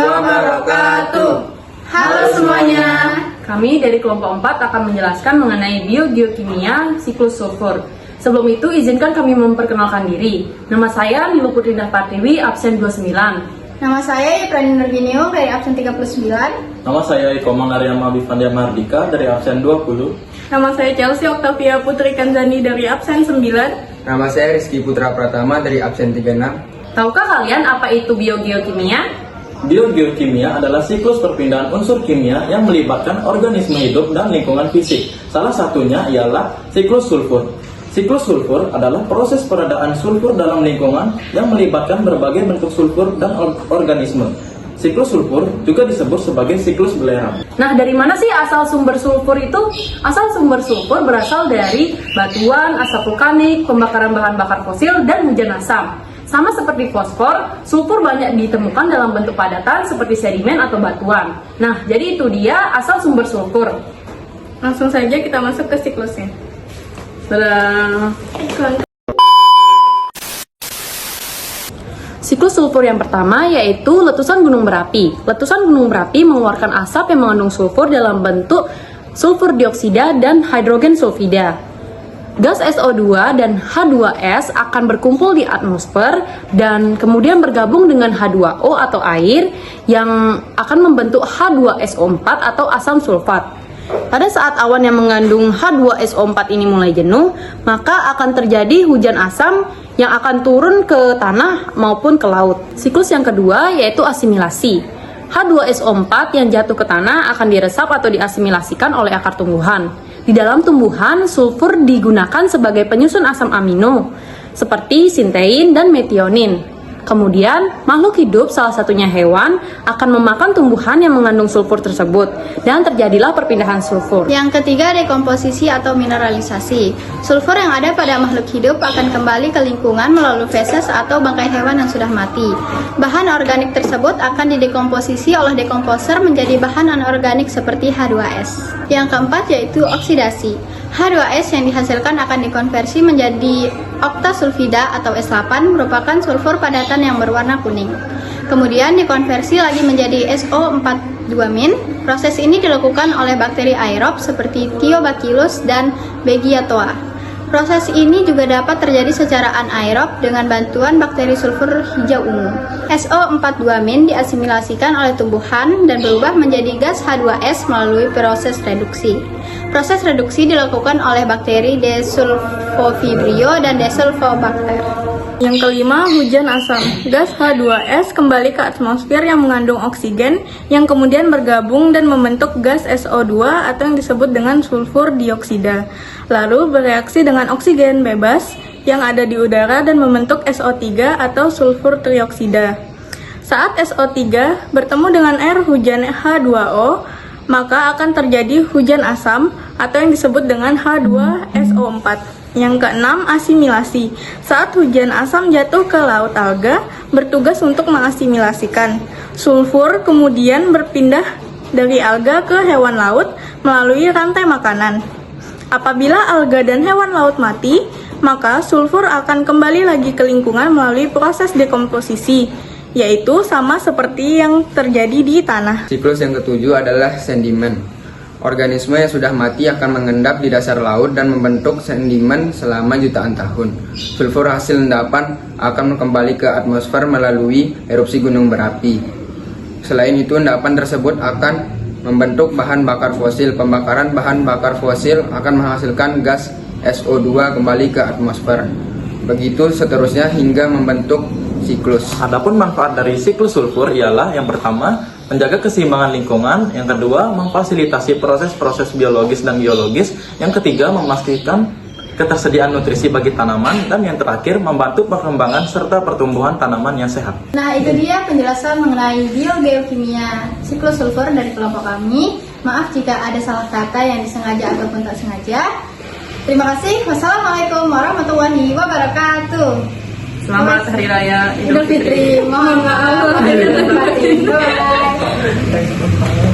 wabarakatuh. Halo semuanya. Kami dari kelompok 4 akan menjelaskan mengenai biogeokimia siklus sulfur. Sebelum itu, izinkan kami memperkenalkan diri. Nama saya Nilu Putri Partiwi, absen 29. Nama saya Iprani Nurginiung dari absen 39. Nama saya Iko Mangaryama Bivandia Mardika dari absen 20. Nama saya Chelsea Octavia Putri Kanzani dari absen 9. Nama saya Rizky Putra Pratama dari absen 36. Tahukah kalian apa itu biogeokimia? Biogeokimia adalah siklus perpindahan unsur kimia yang melibatkan organisme hidup dan lingkungan fisik. Salah satunya ialah siklus sulfur. Siklus sulfur adalah proses peredaan sulfur dalam lingkungan yang melibatkan berbagai bentuk sulfur dan organisme. Siklus sulfur juga disebut sebagai siklus belerang. Nah, dari mana sih asal sumber sulfur itu? Asal sumber sulfur berasal dari batuan, asap vulkanik, pembakaran bahan bakar fosil, dan hujan asam. Sama seperti fosfor, sulfur banyak ditemukan dalam bentuk padatan seperti sedimen atau batuan. Nah, jadi itu dia asal sumber sulfur. Langsung saja kita masuk ke siklusnya. Dadah. Siklus sulfur yang pertama yaitu letusan gunung berapi. Letusan gunung berapi mengeluarkan asap yang mengandung sulfur dalam bentuk sulfur dioksida dan hidrogen sulfida. Gas SO2 dan H2S akan berkumpul di atmosfer dan kemudian bergabung dengan H2O atau air yang akan membentuk H2SO4 atau asam sulfat. Pada saat awan yang mengandung H2SO4 ini mulai jenuh, maka akan terjadi hujan asam yang akan turun ke tanah maupun ke laut. Siklus yang kedua yaitu asimilasi. H2SO4 yang jatuh ke tanah akan diresap atau diasimilasikan oleh akar tumbuhan. Di dalam tumbuhan, sulfur digunakan sebagai penyusun asam amino, seperti sintein dan metionin. Kemudian, makhluk hidup, salah satunya hewan, akan memakan tumbuhan yang mengandung sulfur tersebut, dan terjadilah perpindahan sulfur. Yang ketiga, dekomposisi atau mineralisasi. Sulfur yang ada pada makhluk hidup akan kembali ke lingkungan melalui feses atau bangkai hewan yang sudah mati. Bahan organik tersebut akan didekomposisi oleh dekomposer menjadi bahan anorganik seperti H2S. Yang keempat yaitu oksidasi. H2S yang dihasilkan akan dikonversi menjadi oktasulfida atau S8 merupakan sulfur padatan yang berwarna kuning. Kemudian dikonversi lagi menjadi SO42-. Proses ini dilakukan oleh bakteri aerob seperti Thiobacillus dan Beggiatoa. Proses ini juga dapat terjadi secara anaerob dengan bantuan bakteri sulfur hijau ungu. SO42- diasimilasikan oleh tumbuhan dan berubah menjadi gas H2S melalui proses reduksi. Proses reduksi dilakukan oleh bakteri Desulfovibrio dan Desulfobacter. Yang kelima, hujan asam. Gas H2S kembali ke atmosfer yang mengandung oksigen yang kemudian bergabung dan membentuk gas SO2 atau yang disebut dengan sulfur dioksida. Lalu bereaksi dengan oksigen bebas yang ada di udara dan membentuk SO3 atau sulfur trioksida. Saat SO3 bertemu dengan air hujan H2O, maka akan terjadi hujan asam atau yang disebut dengan H2SO4. Yang keenam, asimilasi. Saat hujan asam jatuh ke laut alga, bertugas untuk mengasimilasikan sulfur, kemudian berpindah dari alga ke hewan laut melalui rantai makanan. Apabila alga dan hewan laut mati, maka sulfur akan kembali lagi ke lingkungan melalui proses dekomposisi, yaitu sama seperti yang terjadi di tanah. Siklus yang ketujuh adalah sedimen. Organisme yang sudah mati akan mengendap di dasar laut dan membentuk sedimen selama jutaan tahun. Sulfur hasil endapan akan kembali ke atmosfer melalui erupsi gunung berapi. Selain itu, endapan tersebut akan membentuk bahan bakar fosil. Pembakaran bahan bakar fosil akan menghasilkan gas SO2 kembali ke atmosfer. Begitu seterusnya hingga membentuk siklus. Adapun manfaat dari siklus sulfur ialah yang pertama, menjaga keseimbangan lingkungan, yang kedua, memfasilitasi proses-proses biologis dan geologis, yang ketiga, memastikan ketersediaan nutrisi bagi tanaman, dan yang terakhir, membantu perkembangan serta pertumbuhan tanaman yang sehat. Nah, itu dia penjelasan mengenai biogeokimia siklus sulfur dari kelompok kami. Maaf jika ada salah kata yang disengaja ataupun tak sengaja. Terima kasih. Wassalamualaikum warahmatullahi wabarakatuh. Selamat Hari Raya Idul Fitri. Mohon maaf lahir dan batin. Bye.